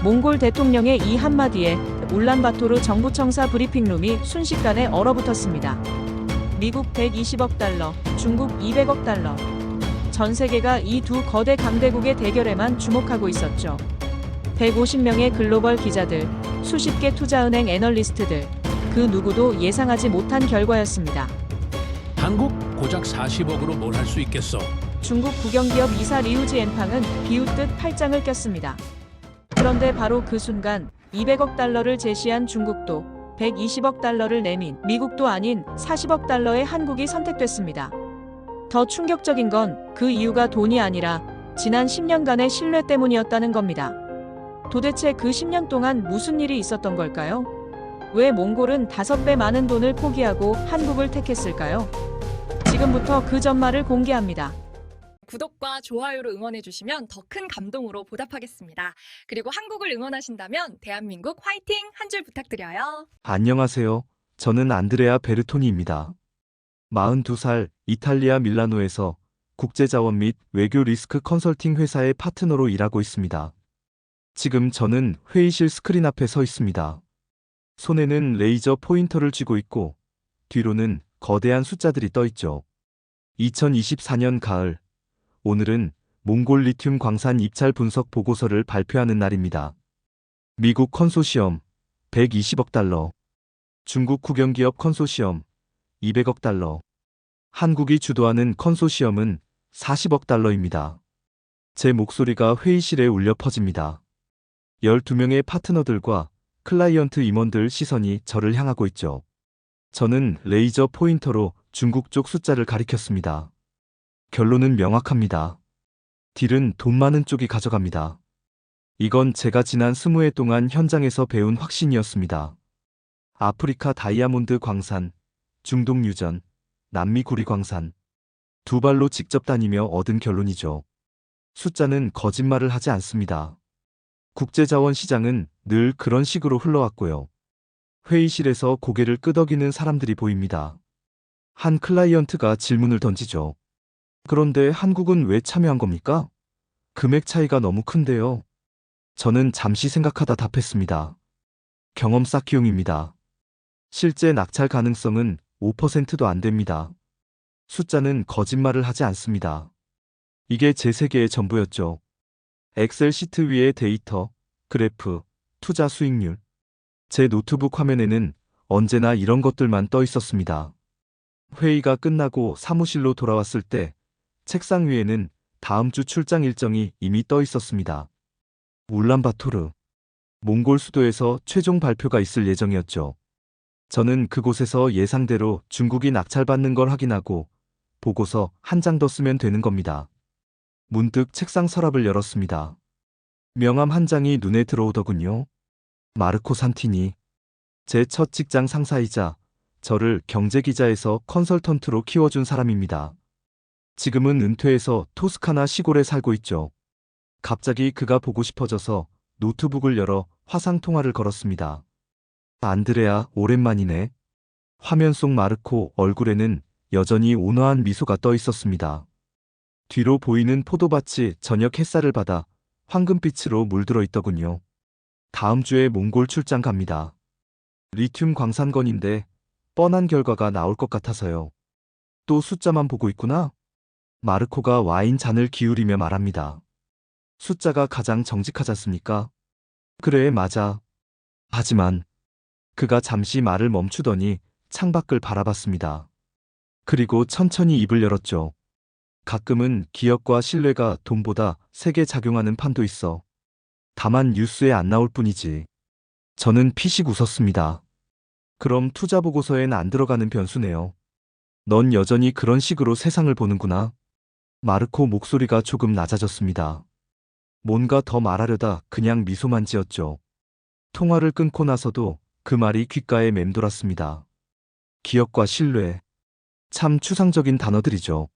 몽골 대통령의 이 한마디에 울란바토르 정부청사 브리핑룸이 순식간에 얼어붙었습니다. 미국 120억 달러, 중국 200억 달러. 전 세계가 이 두 거대 강대국의 대결에만 주목하고 있었죠. 150명의 글로벌 기자들, 수십 개 투자은행 애널리스트들, 그 누구도 예상하지 못한 결과였습니다. 한국 고작 40억으로 뭘 할 수 있겠어? 중국 국영기업 이사 리우지엔팡은 비웃듯 팔짱을 꼈습니다. 그런데 바로 그 순간 200억 달러를 제시한 중국도 120억 달러를 내민 미국도 아닌 40억 달러의 한국이 선택됐습니다. 더 충격적인 건 그 이유가 돈이 아니라 지난 10년간의 신뢰 때문이었다는 겁니다. 도대체 그 10년 동안 무슨 일이 있었던 걸까요? 왜 몽골은 5배 많은 돈을 포기하고 한국을 택했을까요? 지금부터 그 전말을 공개합니다. 구독과 좋아요로 응원해주시면 더 큰 감동으로 보답하겠습니다. 그리고 한국을 응원하신다면 대한민국 화이팅! 한 줄 부탁드려요. 안녕하세요. 저는 안드레아 베르토니입니다. 42살 이탈리아 밀라노에서 국제자원 및 외교 리스크 컨설팅 회사의 파트너로 일하고 있습니다. 지금 저는 회의실 스크린 앞에 서 있습니다. 손에는 레이저 포인터를 쥐고 있고 뒤로는 거대한 숫자들이 떠 있죠. 2024년 가을, 오늘은 몽골 리튬 광산 입찰 분석 보고서를 발표하는 날입니다. 미국 컨소시엄 120억 달러, 중국 국영기업 컨소시엄 200억 달러, 한국이 주도하는 컨소시엄은 40억 달러입니다. 제 목소리가 회의실에 울려 퍼집니다. 12명의 파트너들과 클라이언트 임원들 시선이 저를 향하고 있죠. 저는 레이저 포인터로 중국 쪽 숫자를 가리켰습니다. 결론은 명확합니다. 딜은 돈 많은 쪽이 가져갑니다. 이건 제가 지난 20해 동안 현장에서 배운 확신이었습니다. 아프리카 다이아몬드 광산, 중동 유전, 남미 구리 광산. 두 발로 직접 다니며 얻은 결론이죠. 숫자는 거짓말을 하지 않습니다. 국제자원 시장은 늘 그런 식으로 흘러왔고요. 회의실에서 고개를 끄덕이는 사람들이 보입니다. 한 클라이언트가 질문을 던지죠. 그런데 한국은 왜 참여한 겁니까? 금액 차이가 너무 큰데요. 저는 잠시 생각하다 답했습니다. 경험 쌓기용입니다. 실제 낙찰 가능성은 5%도 안 됩니다. 숫자는 거짓말을 하지 않습니다. 이게 제 세계의 전부였죠. 엑셀 시트 위의 데이터, 그래프, 투자 수익률. 제 노트북 화면에는 언제나 이런 것들만 떠 있었습니다. 회의가 끝나고 사무실로 돌아왔을 때 책상 위에는 다음 주 출장 일정이 이미 떠 있었습니다. 울란바토르, 몽골 수도에서 최종 발표가 있을 예정이었죠. 저는 그곳에서 예상대로 중국이 낙찰받는 걸 확인하고 보고서 한 장 더 쓰면 되는 겁니다. 문득 책상 서랍을 열었습니다. 명함 한 장이 눈에 들어오더군요. 마르코 산티니. 제 첫 직장 상사이자 저를 경제기자에서 컨설턴트로 키워준 사람입니다. 지금은 은퇴해서 토스카나 시골에 살고 있죠. 갑자기 그가 보고 싶어져서 노트북을 열어 화상통화를 걸었습니다. 안드레아, 오랜만이네. 화면 속 마르코 얼굴에는 여전히 온화한 미소가 떠 있었습니다. 뒤로 보이는 포도밭이 저녁 햇살을 받아 황금빛으로 물들어 있더군요. 다음 주에 몽골 출장 갑니다. 리튬 광산건인데 뻔한 결과가 나올 것 같아서요. 또 숫자만 보고 있구나? 마르코가 와인 잔을 기울이며 말합니다. 숫자가 가장 정직하지 않습니까? 그래, 맞아. 하지만 그가 잠시 말을 멈추더니 창밖을 바라봤습니다. 그리고 천천히 입을 열었죠. 가끔은 기업과 신뢰가 돈보다 세게 작용하는 판도 있어. 다만 뉴스에 안 나올 뿐이지. 저는 피식 웃었습니다. 그럼 투자 보고서엔 안 들어가는 변수네요. 넌 여전히 그런 식으로 세상을 보는구나. 마르코 목소리가 조금 낮아졌습니다. 뭔가 더 말하려다 그냥 미소만 지었죠. 통화를 끊고 나서도 그 말이 귓가에 맴돌았습니다. 기업과 신뢰. 참 추상적인 단어들이죠.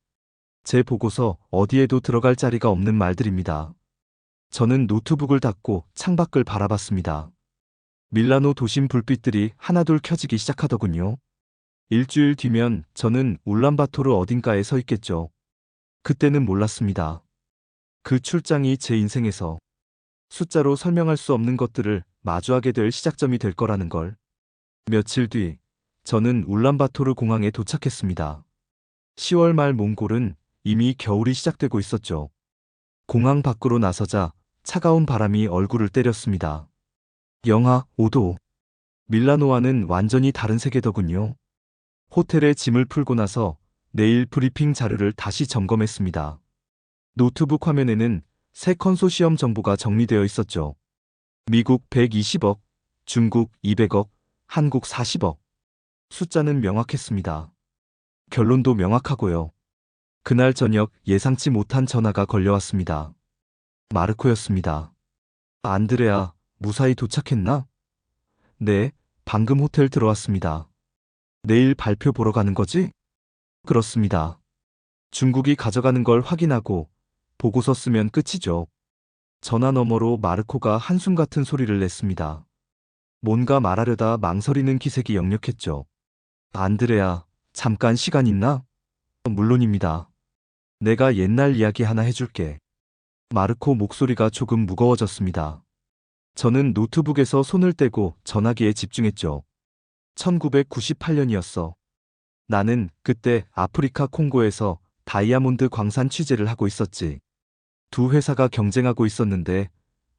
제 보고서 어디에도 들어갈 자리가 없는 말들입니다. 저는 노트북을 닫고 창밖을 바라봤습니다. 밀라노 도심 불빛들이 하나둘 켜지기 시작하더군요. 일주일 뒤면 저는 울란바토르 어딘가에 서 있겠죠. 그때는 몰랐습니다. 그 출장이 제 인생에서 숫자로 설명할 수 없는 것들을 마주하게 될 시작점이 될 거라는 걸. 며칠 뒤, 저는 울란바토르 공항에 도착했습니다. 10월 말 몽골은 이미 겨울이 시작되고 있었죠. 공항 밖으로 나서자 차가운 바람이 얼굴을 때렸습니다. 영하 5도. 밀라노와는 완전히 다른 세계더군요. 호텔에 짐을 풀고 나서 내일 브리핑 자료를 다시 점검했습니다. 노트북 화면에는 새 컨소시엄 정보가 정리되어 있었죠. 미국 120억, 중국 200억, 한국 40억. 숫자는 명확했습니다. 결론도 명확하고요. 그날 저녁 예상치 못한 전화가 걸려왔습니다. 마르코였습니다. 안드레아, 무사히 도착했나? 네, 방금 호텔 들어왔습니다. 내일 발표 보러 가는 거지? 그렇습니다. 중국이 가져가는 걸 확인하고 보고서 쓰면 끝이죠. 전화 너머로 마르코가 한숨 같은 소리를 냈습니다. 뭔가 말하려다 망설이는 기색이 역력했죠. 안드레아, 잠깐 시간 있나? 물론입니다. 내가 옛날 이야기 하나 해줄게. 마르코 목소리가 조금 무거워졌습니다. 저는 노트북에서 손을 떼고 전화기에 집중했죠. 1998년이었어. 나는 그때 아프리카 콩고에서 다이아몬드 광산 취재를 하고 있었지. 두 회사가 경쟁하고 있었는데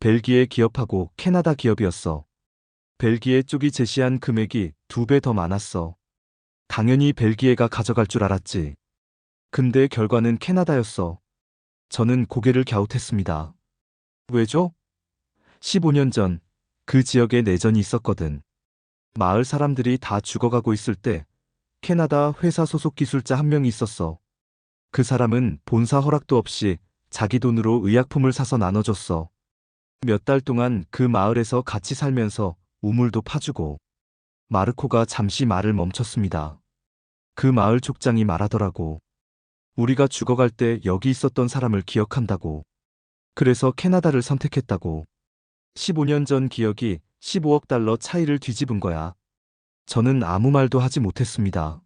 벨기에 기업하고 캐나다 기업이었어. 벨기에 쪽이 제시한 금액이 2배 더 많았어. 당연히 벨기에가 가져갈 줄 알았지. 근데 결과는 캐나다였어. 저는 고개를 갸웃했습니다. 왜죠? 15년 전 그 지역에 내전이 있었거든. 마을 사람들이 다 죽어가고 있을 때 캐나다 회사 소속 기술자 한 명이 있었어. 그 사람은 본사 허락도 없이 자기 돈으로 의약품을 사서 나눠줬어. 몇 달 동안 그 마을에서 같이 살면서 우물도 파주고. 마르코가 잠시 말을 멈췄습니다. 그 마을 족장이 말하더라고. 우리가 죽어갈 때 여기 있었던 사람을 기억한다고. 그래서 캐나다를 선택했다고. 15년 전 기억이 15억 달러 차이를 뒤집은 거야. 저는 아무 말도 하지 못했습니다.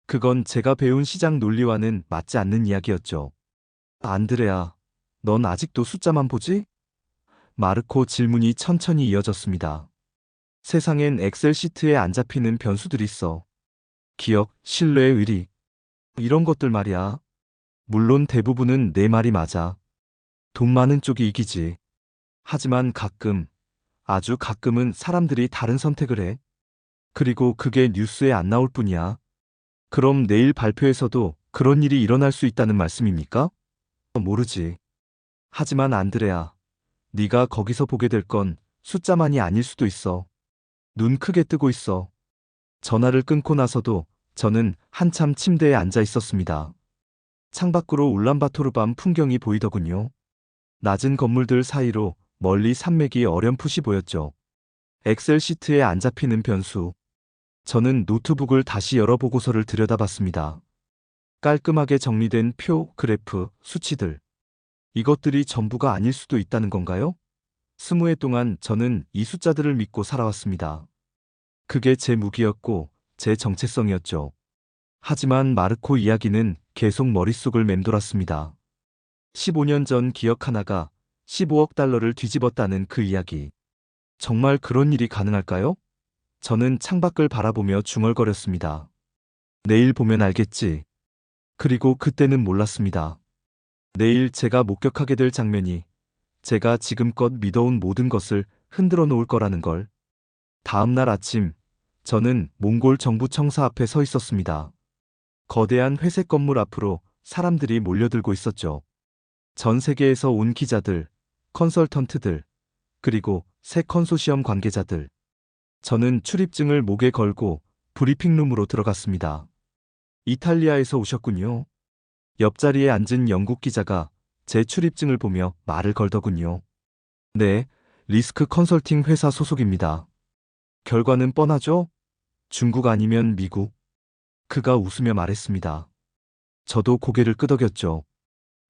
그건 제가 배운 시장 논리와는 맞지 않는 이야기였죠. 안드레아, 넌 아직도 숫자만 보지? 마르코 질문이 천천히 이어졌습니다. 세상엔 엑셀 시트에 안 잡히는 변수들이 있어. 기억, 신뢰의 의리. 이런 것들 말이야. 물론 대부분은 내 말이 맞아. 돈 많은 쪽이 이기지. 하지만 가끔, 아주 가끔은 사람들이 다른 선택을 해. 그리고 그게 뉴스에 안 나올 뿐이야. 그럼 내일 발표에서도 그런 일이 일어날 수 있다는 말씀입니까? 모르지. 하지만 안드레아, 네가 거기서 보게 될 건 숫자만이 아닐 수도 있어. 눈 크게 뜨고 있어. 전화를 끊고 나서도 저는 한참 침대에 앉아 있었습니다. 창밖으로 울란바토르 밤 풍경이 보이더군요. 낮은 건물들 사이로 멀리 산맥이 어렴풋이 보였죠. 엑셀 시트에 안 잡히는 변수. 저는 노트북을 다시 열어 보고서를 들여다봤습니다. 깔끔하게 정리된 표, 그래프, 수치들. 이것들이 전부가 아닐 수도 있다는 건가요? 20해 동안 저는 이 숫자들을 믿고 살아왔습니다. 그게 제 무기였고 제 정체성이었죠. 하지만 마르코 이야기는 계속 머릿속을 맴돌았습니다. 15년 전 기억 하나가 15억 달러를 뒤집었다는 그 이야기. 정말 그런 일이 가능할까요? 저는 창밖을 바라보며 중얼거렸습니다. 내일 보면 알겠지. 그리고 그때는 몰랐습니다. 내일 제가 목격하게 될 장면이 제가 지금껏 믿어온 모든 것을 흔들어 놓을 거라는 걸. 다음 날 아침, 저는 몽골 정부 청사 앞에 서 있었습니다. 거대한 회색 건물 앞으로 사람들이 몰려들고 있었죠. 전 세계에서 온 기자들, 컨설턴트들, 그리고 새 컨소시엄 관계자들. 저는 출입증을 목에 걸고 브리핑룸으로 들어갔습니다. 이탈리아에서 오셨군요. 옆자리에 앉은 영국 기자가 제 출입증을 보며 말을 걸더군요. 네, 리스크 컨설팅 회사 소속입니다. 결과는 뻔하죠? 중국 아니면 미국. 그가 웃으며 말했습니다. 저도 고개를 끄덕였죠.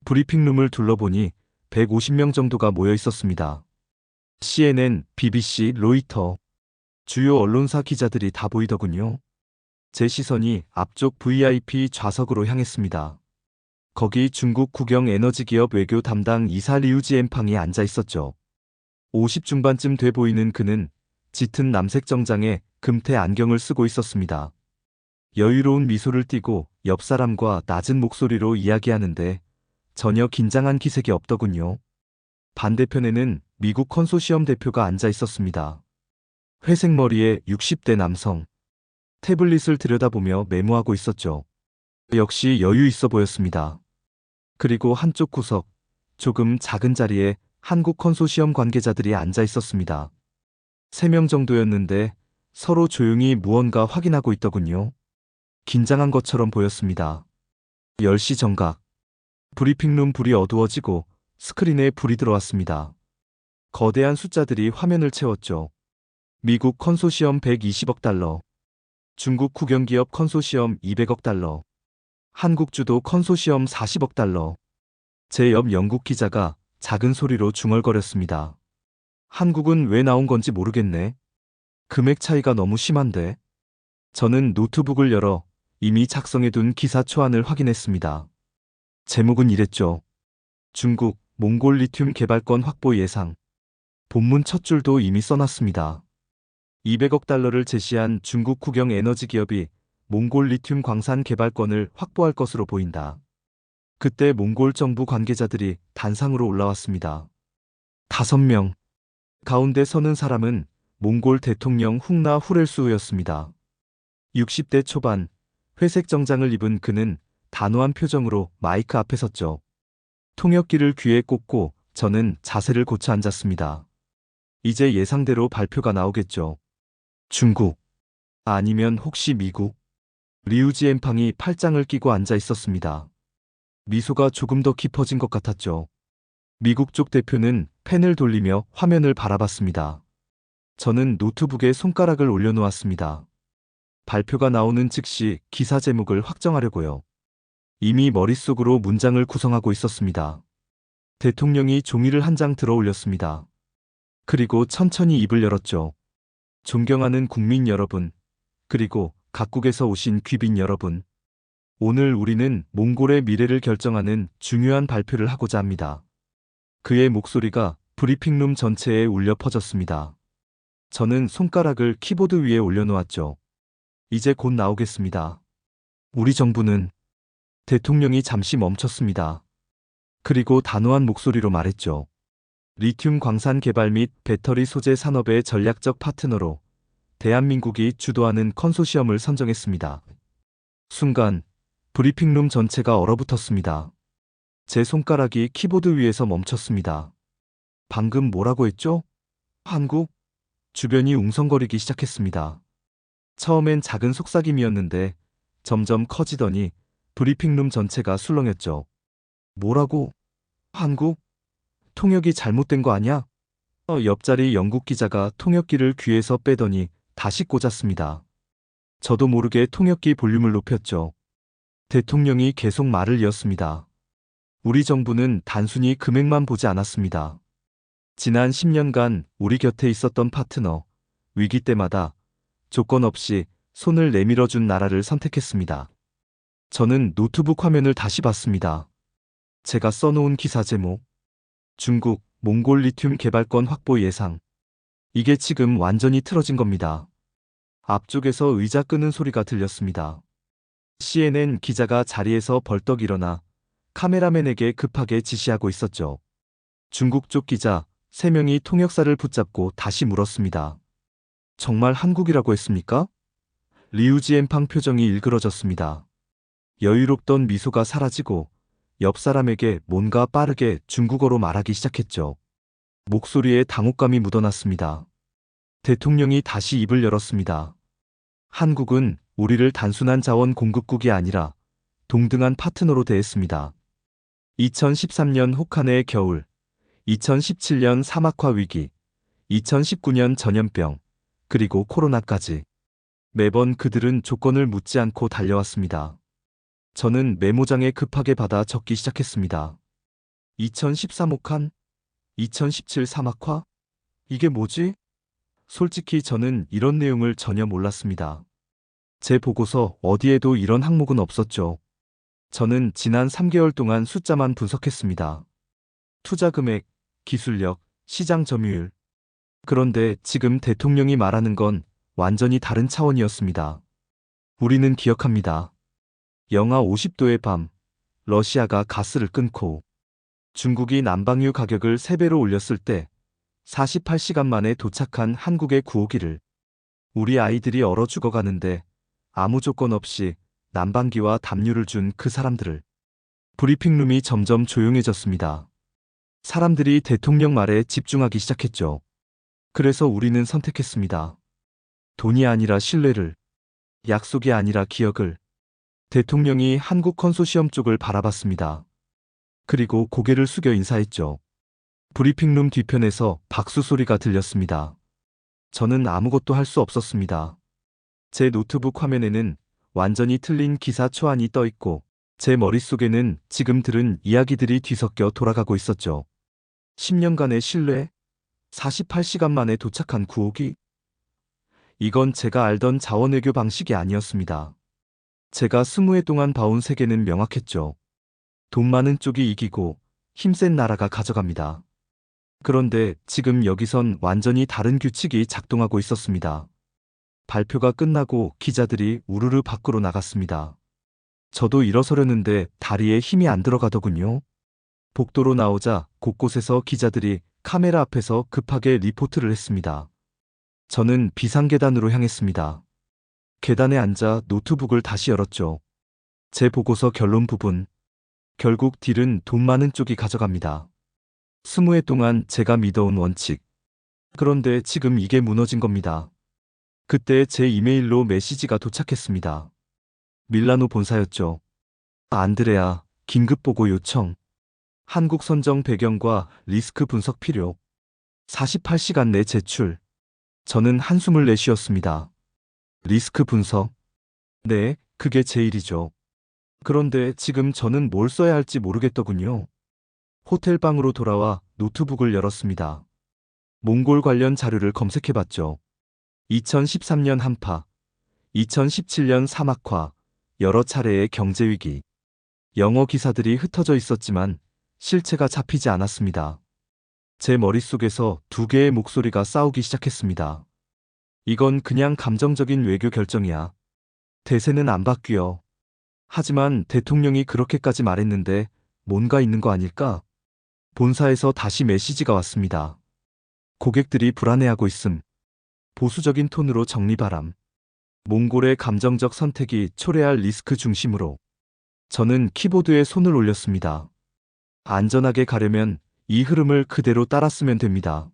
브리핑룸을 둘러보니 150명 정도가 모여 있었습니다. CNN, BBC, 로이터. 주요 언론사 기자들이 다 보이더군요. 제 시선이 앞쪽 VIP 좌석으로 향했습니다. 거기 중국 국영 에너지 기업 외교 담당 이사 리우지엔팡이 앉아 있었죠. 50 중반쯤 돼 보이는 그는 짙은 남색 정장에 금태 안경을 쓰고 있었습니다. 여유로운 미소를 띠고 옆 사람과 낮은 목소리로 이야기하는데 전혀 긴장한 기색이 없더군요. 반대편에는 미국 컨소시엄 대표가 앉아 있었습니다. 회색 머리에 60대 남성. 태블릿을 들여다보며 메모하고 있었죠. 역시 여유 있어 보였습니다. 그리고 한쪽 구석, 조금 작은 자리에 한국 컨소시엄 관계자들이 앉아 있었습니다. 3명 정도였는데 서로 조용히 무언가 확인하고 있더군요. 긴장한 것처럼 보였습니다. 10시 정각. 브리핑룸 불이 어두워지고 스크린에 불이 들어왔습니다. 거대한 숫자들이 화면을 채웠죠. 미국 컨소시엄 120억 달러. 중국 국영기업 컨소시엄 200억 달러. 한국 주도 컨소시엄 40억 달러. 제 옆 영국 기자가 작은 소리로 중얼거렸습니다. 한국은 왜 나온 건지 모르겠네. 금액 차이가 너무 심한데. 저는 노트북을 열어 이미 작성해둔 기사 초안을 확인했습니다. 제목은 이랬죠. 중국, 몽골 리튬 개발권 확보 예상. 본문 첫 줄도 이미 써놨습니다. 200억 달러를 제시한 중국 국영 에너지 기업이 몽골 리튬 광산 개발권을 확보할 것으로 보인다. 그때 몽골 정부 관계자들이 단상으로 올라왔습니다. 5명. 가운데 서는 사람은 몽골 대통령 훅나 후렐수우였습니다. 60대 초반, 회색 정장을 입은 그는 단호한 표정으로 마이크 앞에 섰죠. 통역기를 귀에 꽂고 저는 자세를 고쳐 앉았습니다. 이제 예상대로 발표가 나오겠죠. 중국. 아니면 혹시 미국? 리우지엔팡이 팔짱을 끼고 앉아 있었습니다. 미소가 조금 더 깊어진 것 같았죠. 미국 쪽 대표는 펜을 돌리며 화면을 바라봤습니다. 저는 노트북에 손가락을 올려놓았습니다. 발표가 나오는 즉시 기사 제목을 확정하려고요. 이미 머릿속으로 문장을 구성하고 있었습니다. 대통령이 종이를 한 장 들어 올렸습니다. 그리고 천천히 입을 열었죠. 존경하는 국민 여러분, 그리고 각국에서 오신 귀빈 여러분. 오늘 우리는 몽골의 미래를 결정하는 중요한 발표를 하고자 합니다. 그의 목소리가 브리핑룸 전체에 울려 퍼졌습니다. 저는 손가락을 키보드 위에 올려놓았죠. 이제 곧 나오겠습니다. 우리 정부는. 대통령이 잠시 멈췄습니다. 그리고 단호한 목소리로 말했죠. 리튬 광산 개발 및 배터리 소재 산업의 전략적 파트너로 대한민국이 주도하는 컨소시엄을 선정했습니다. 순간 브리핑룸 전체가 얼어붙었습니다. 제 손가락이 키보드 위에서 멈췄습니다. 방금 뭐라고 했죠? 한국? 주변이 웅성거리기 시작했습니다. 처음엔 작은 속삭임이었는데 점점 커지더니 브리핑룸 전체가 술렁였죠. 뭐라고? 한국? 통역이 잘못된 거 아냐? 옆자리 영국 기자가 통역기를 귀에서 빼더니 다시 꽂았습니다. 저도 모르게 통역기 볼륨을 높였죠. 대통령이 계속 말을 이었습니다. 우리 정부는 단순히 금액만 보지 않았습니다. 지난 10년간 우리 곁에 있었던 파트너, 위기 때마다 조건 없이 손을 내밀어준 나라를 선택했습니다. 저는 노트북 화면을 다시 봤습니다. 제가 써놓은 기사 제목. 중국, 몽골 리튬 개발권 확보 예상. 이게 지금 완전히 틀어진 겁니다. 앞쪽에서 의자 끄는 소리가 들렸습니다. CNN 기자가 자리에서 벌떡 일어나 카메라맨에게 급하게 지시하고 있었죠. 중국 쪽 기자 3명이 통역사를 붙잡고 다시 물었습니다. 정말 한국이라고 했습니까? 리우지엔팡 표정이 일그러졌습니다. 여유롭던 미소가 사라지고 옆 사람에게 뭔가 빠르게 중국어로 말하기 시작했죠. 목소리에 당혹감이 묻어났습니다. 대통령이 다시 입을 열었습니다. 한국은 우리를 단순한 자원 공급국이 아니라 동등한 파트너로 대했습니다. 2013년 혹한해의 겨울, 2017년 사막화 위기, 2019년 전염병, 그리고 코로나까지. 매번 그들은 조건을 묻지 않고 달려왔습니다. 저는 메모장에 급하게 받아 적기 시작했습니다. 2013 혹한? 2017 사막화? 이게 뭐지? 솔직히 저는 이런 내용을 전혀 몰랐습니다. 제 보고서 어디에도 이런 항목은 없었죠. 저는 지난 3개월 동안 숫자만 분석했습니다. 투자 금액, 기술력, 시장 점유율, 그런데 지금 대통령이 말하는 건 완전히 다른 차원이었습니다. 우리는 기억합니다. 영하 50도의 밤, 러시아가 가스를 끊고 중국이 난방유 가격을 3배로 올렸을 때 48시간 만에 도착한 한국의 구호기를 우리 아이들이 얼어 죽어가는데 아무 조건 없이 난방기와 담요를 준 그 사람들을. 브리핑룸이 점점 조용해졌습니다. 사람들이 대통령 말에 집중하기 시작했죠. 그래서 우리는 선택했습니다. 돈이 아니라 신뢰를, 약속이 아니라 기억을. 대통령이 한국 컨소시엄 쪽을 바라봤습니다. 그리고 고개를 숙여 인사했죠. 브리핑룸 뒤편에서 박수 소리가 들렸습니다. 저는 아무것도 할 수 없었습니다. 제 노트북 화면에는 완전히 틀린 기사 초안이 떠 있고 제 머릿속에는 지금 들은 이야기들이 뒤섞여 돌아가고 있었죠. 10년간의 신뢰, 48시간 만에 도착한 구호기. 이건 제가 알던 자원외교 방식이 아니었습니다. 제가 20해 동안 봐온 세계는 명확했죠. 돈 많은 쪽이 이기고 힘센 나라가 가져갑니다. 그런데 지금 여기선 완전히 다른 규칙이 작동하고 있었습니다. 발표가 끝나고 기자들이 우르르 밖으로 나갔습니다. 저도 일어서려는데 다리에 힘이 안 들어가더군요. 복도로 나오자 곳곳에서 기자들이 카메라 앞에서 급하게 리포트를 했습니다. 저는 비상계단으로 향했습니다. 계단에 앉아 노트북을 다시 열었죠. 제 보고서 결론 부분. 결국 딜은 돈 많은 쪽이 가져갑니다. 20해 동안 제가 믿어온 원칙. 그런데 지금 이게 무너진 겁니다. 그때 제 이메일로 메시지가 도착했습니다. 밀라노 본사였죠. 안드레아, 긴급 보고 요청. 한국 선정 배경과 리스크 분석 필요. 48시간 내 제출. 저는 한숨을 내쉬었습니다. 리스크 분석? 네, 그게 제 일이죠. 그런데 지금 저는 뭘 써야 할지 모르겠더군요. 호텔 방으로 돌아와 노트북을 열었습니다. 몽골 관련 자료를 검색해봤죠. 2013년 한파, 2017년 사막화, 여러 차례의 경제위기. 영어 기사들이 흩어져 있었지만 실체가 잡히지 않았습니다. 제 머릿속에서 두 개의 목소리가 싸우기 시작했습니다. 이건 그냥 감정적인 외교 결정이야. 대세는 안 바뀌어. 하지만 대통령이 그렇게까지 말했는데 뭔가 있는 거 아닐까? 본사에서 다시 메시지가 왔습니다. 고객들이 불안해하고 있음. 보수적인 톤으로 정리 바람. 몽골의 감정적 선택이 초래할 리스크 중심으로. 저는 키보드에 손을 올렸습니다. 안전하게 가려면 이 흐름을 그대로 따랐으면 됩니다.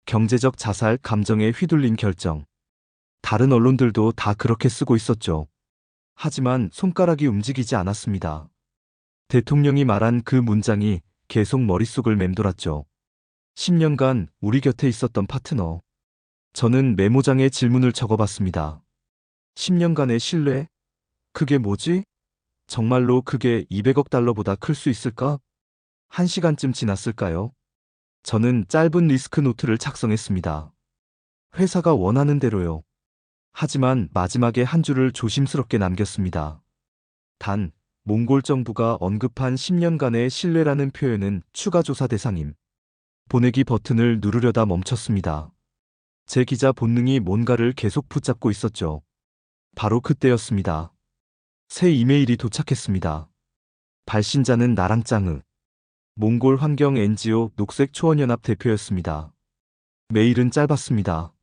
경제적 자살 감정에 휘둘린 결정. 다른 언론들도 다 그렇게 쓰고 있었죠. 하지만 손가락이 움직이지 않았습니다. 대통령이 말한 그 문장이 계속 머릿속을 맴돌았죠. 10년간 우리 곁에 있었던 파트너. 저는 메모장에 질문을 적어봤습니다. 10년간의 신뢰? 그게 뭐지? 정말로 그게 200억 달러보다 클 수 있을까? 1시간쯤 지났을까요? 저는 짧은 리스크 노트를 작성했습니다. 회사가 원하는 대로요. 하지만 마지막에 한 줄을 조심스럽게 남겼습니다. 단, 몽골 정부가 언급한 10년간의 신뢰라는 표현은 추가 조사 대상임. 보내기 버튼을 누르려다 멈췄습니다. 제 기자 본능이 뭔가를 계속 붙잡고 있었죠. 바로 그때였습니다. 새 이메일이 도착했습니다. 발신자는 나랑 짱으. 몽골 환경 NGO 녹색초원연합 대표였습니다. 메일은 짧았습니다.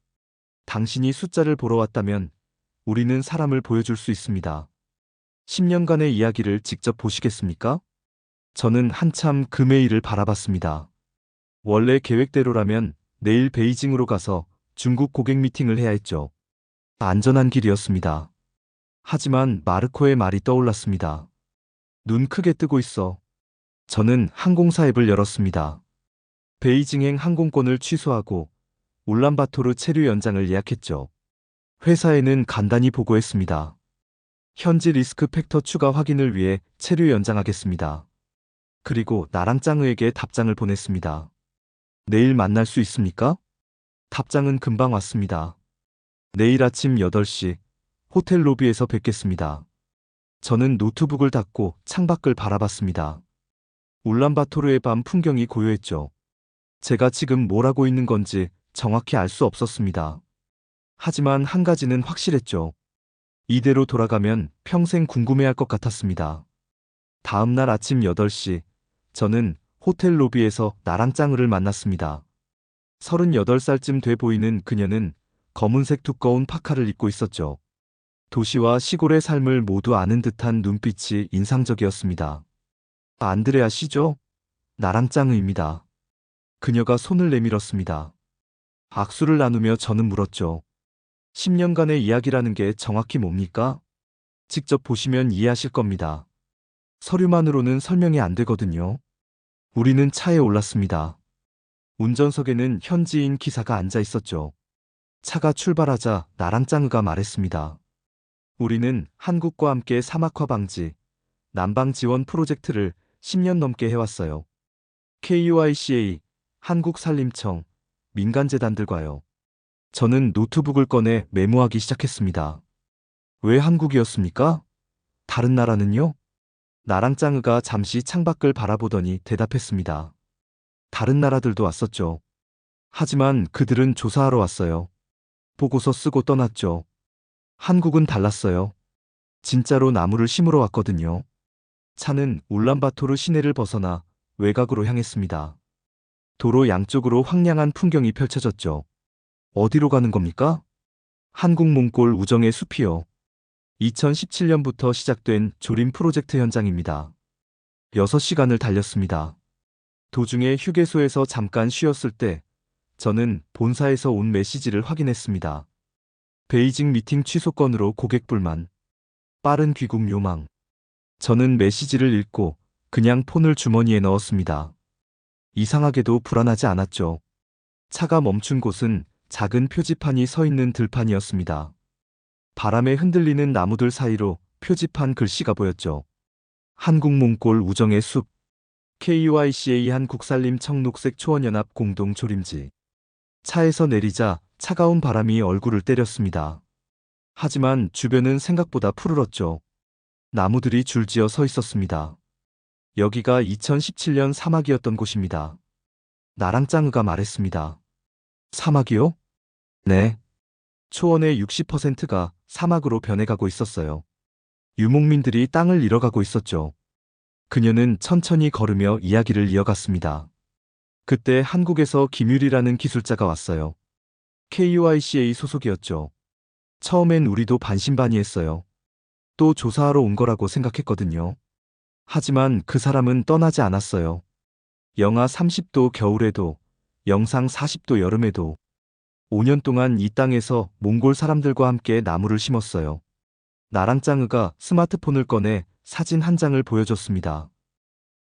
당신이 숫자를 보러 왔다면 우리는 사람을 보여줄 수 있습니다. 10년간의 이야기를 직접 보시겠습니까? 저는 한참 그 메일을 바라봤습니다. 원래 계획대로라면 내일 베이징으로 가서 중국 고객 미팅을 해야 했죠. 안전한 길이었습니다. 하지만 마르코의 말이 떠올랐습니다. 눈 크게 뜨고 있어. 저는 항공사 앱을 열었습니다. 베이징행 항공권을 취소하고 울란바토르 체류 연장을 예약했죠. 회사에는 간단히 보고했습니다. 현지 리스크 팩터 추가 확인을 위해 체류 연장하겠습니다. 그리고 나랑 짱으에게 답장을 보냈습니다. 내일 만날 수 있습니까? 답장은 금방 왔습니다. 내일 아침 8시 호텔 로비에서 뵙겠습니다. 저는 노트북을 닫고 창밖을 바라봤습니다. 울란바토르의 밤 풍경이 고요했죠. 제가 지금 뭘 하고 있는 건지 정확히 알 수 없었습니다. 하지만 한 가지는 확실했죠. 이대로 돌아가면 평생 궁금해할 것 같았습니다. 다음 날 아침 8시, 저는 호텔 로비에서 나랑짱을 만났습니다. 38살쯤 돼 보이는 그녀는 검은색 두꺼운 파카를 입고 있었죠. 도시와 시골의 삶을 모두 아는 듯한 눈빛이 인상적이었습니다. 안드레아 씨죠? 나랑짱입니다. 그녀가 손을 내밀었습니다. 악수를 나누며 저는 물었죠. 10년간의 이야기라는 게 정확히 뭡니까? 직접 보시면 이해하실 겁니다. 서류만으로는 설명이 안 되거든요. 우리는 차에 올랐습니다. 운전석에는 현지인 기사가 앉아 있었죠. 차가 출발하자 나랑짱이가 말했습니다. 우리는 한국과 함께 사막화 방지, 난방 지원 프로젝트를 10년 넘게 해왔어요. KUICA, 한국산림청, 민간재단들과요. 저는 노트북을 꺼내 메모하기 시작했습니다. 왜 한국이었습니까? 다른 나라는요? 나랑짱이가 잠시 창밖을 바라보더니 대답했습니다. 다른 나라들도 왔었죠. 하지만 그들은 조사하러 왔어요. 보고서 쓰고 떠났죠. 한국은 달랐어요. 진짜로 나무를 심으러 왔거든요. 차는 울란바토르 시내를 벗어나 외곽으로 향했습니다. 도로 양쪽으로 황량한 풍경이 펼쳐졌죠. 어디로 가는 겁니까? 한국-몽골 우정의 숲이요. 2017년부터 시작된 조림 프로젝트 현장입니다. 6시간을 달렸습니다. 도중에 휴게소에서 잠깐 쉬었을 때 저는 본사에서 온 메시지를 확인했습니다. 베이징 미팅 취소 건으로 고객 불만. 빠른 귀국 요망. 저는 메시지를 읽고 그냥 폰을 주머니에 넣었습니다. 이상하게도 불안하지 않았죠. 차가 멈춘 곳은 작은 표지판이 서 있는 들판이었습니다. 바람에 흔들리는 나무들 사이로 표지판 글씨가 보였죠. 한국-몽골 우정의 숲. KUICA 한국산림청 녹색 초원연합 공동 조림지. 차에서 내리자 차가운 바람이 얼굴을 때렸습니다. 하지만 주변은 생각보다 푸르렀죠. 나무들이 줄지어 서 있었습니다. 여기가 2017년 사막이었던 곳입니다. 나랑짱이가 말했습니다. 사막이요? 네. 초원의 60%가 사막으로 변해가고 있었어요. 유목민들이 땅을 잃어가고 있었죠. 그녀는 천천히 걸으며 이야기를 이어갔습니다. 그때 한국에서 김유리라는 기술자가 왔어요. KUICA 소속이었죠. 처음엔 우리도 반신반의했어요. 또 조사하러 온 거라고 생각했거든요. 하지만 그 사람은 떠나지 않았어요. 영하 30도 겨울에도, 영상 40도 여름에도 5년 동안 이 땅에서 몽골 사람들과 함께 나무를 심었어요. 나랑짱이가 스마트폰을 꺼내 사진 한 장을 보여줬습니다.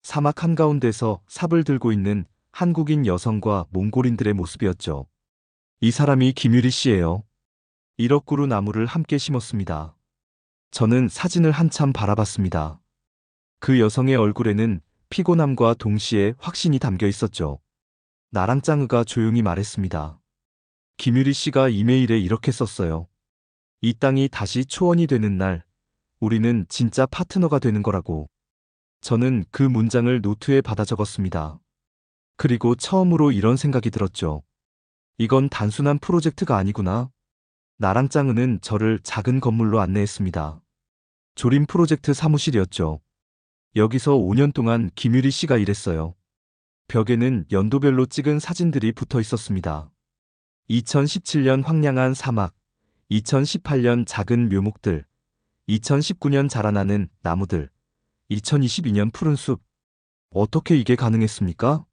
사막 한가운데서 삽을 들고 있는 한국인 여성과 몽골인들의 모습이었죠. 이 사람이 김유리 씨예요. 1억 그루 나무를 함께 심었습니다. 저는 사진을 한참 바라봤습니다. 그 여성의 얼굴에는 피곤함과 동시에 확신이 담겨 있었죠. 나랑짱이가 조용히 말했습니다. 김유리 씨가 이메일에 이렇게 썼어요. 이 땅이 다시 초원이 되는 날, 우리는 진짜 파트너가 되는 거라고. 저는 그 문장을 노트에 받아 적었습니다. 그리고 처음으로 이런 생각이 들었죠. 이건 단순한 프로젝트가 아니구나. 나랑짱이는 저를 작은 건물로 안내했습니다. 조림 프로젝트 사무실이었죠. 여기서 5년 동안 김유리 씨가 일했어요. 벽에는 연도별로 찍은 사진들이 붙어 있었습니다. 2017년 황량한 사막, 2018년 작은 묘목들, 2019년 자라나는 나무들, 2022년 푸른 숲. 어떻게 이게 가능했습니까?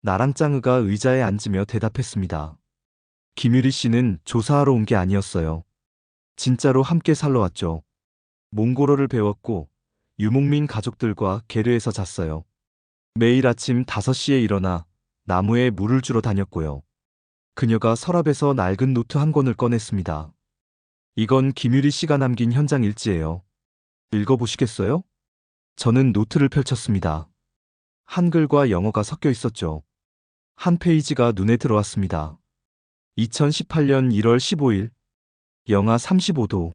나랑짱이가 의자에 앉으며 대답했습니다. 김유리 씨는 조사하러 온 게 아니었어요. 진짜로 함께 살러 왔죠. 몽골어를 배웠고 유목민 가족들과 게르에서 잤어요. 매일 아침 5시에 일어나 나무에 물을 주러 다녔고요. 그녀가 서랍에서 낡은 노트 한 권을 꺼냈습니다. 이건 김유리 씨가 남긴 현장 일지예요. 읽어보시겠어요? 저는 노트를 펼쳤습니다. 한글과 영어가 섞여 있었죠. 한 페이지가 눈에 들어왔습니다. 2018년 1월 15일, 영하 35도.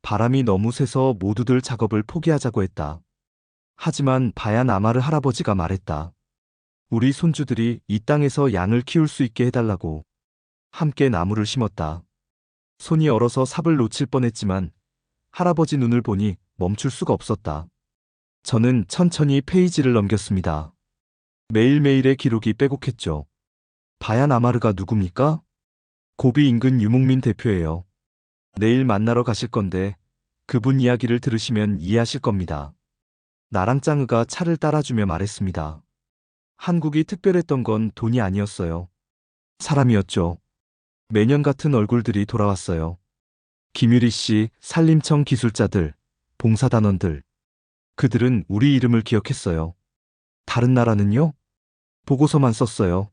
바람이 너무 세서 모두들 작업을 포기하자고 했다. 하지만 바얀 아마르 할아버지가 말했다. 우리 손주들이 이 땅에서 양을 키울 수 있게 해달라고. 함께 나무를 심었다. 손이 얼어서 삽을 놓칠 뻔했지만 할아버지 눈을 보니 멈출 수가 없었다. 저는 천천히 페이지를 넘겼습니다. 매일매일의 기록이 빼곡했죠. 바얀 아마르가 누굽니까? 고비 인근 유목민 대표예요. 내일 만나러 가실 건데 그분 이야기를 들으시면 이해하실 겁니다. 나랑 짱으가 차를 따라주며 말했습니다. 한국이 특별했던 건 돈이 아니었어요. 사람이었죠. 매년 같은 얼굴들이 돌아왔어요. 김유리 씨, 산림청 기술자들, 봉사단원들. 그들은 우리 이름을 기억했어요. 다른 나라는요? 보고서만 썼어요.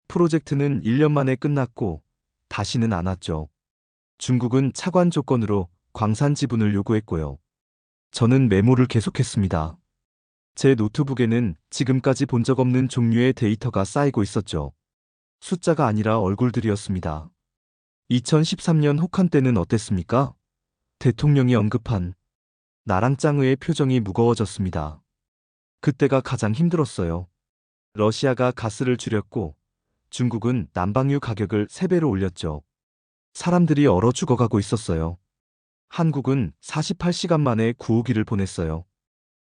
프로젝트는 1년 만에 끝났고 다시는 안 왔죠. 중국은 차관 조건으로 광산 지분을 요구했고요. 저는 메모를 계속했습니다. 제 노트북에는 지금까지 본 적 없는 종류의 데이터가 쌓이고 있었죠. 숫자가 아니라 얼굴들이었습니다. 2013년 혹한 때는 어땠습니까? 대통령이 언급한 나랑 짱의 표정이 무거워졌습니다. 그때가 가장 힘들었어요. 러시아가 가스를 줄였고 중국은 난방유 가격을 3배로 올렸죠. 사람들이 얼어 죽어가고 있었어요. 한국은 48시간 만에 구호기를 보냈어요.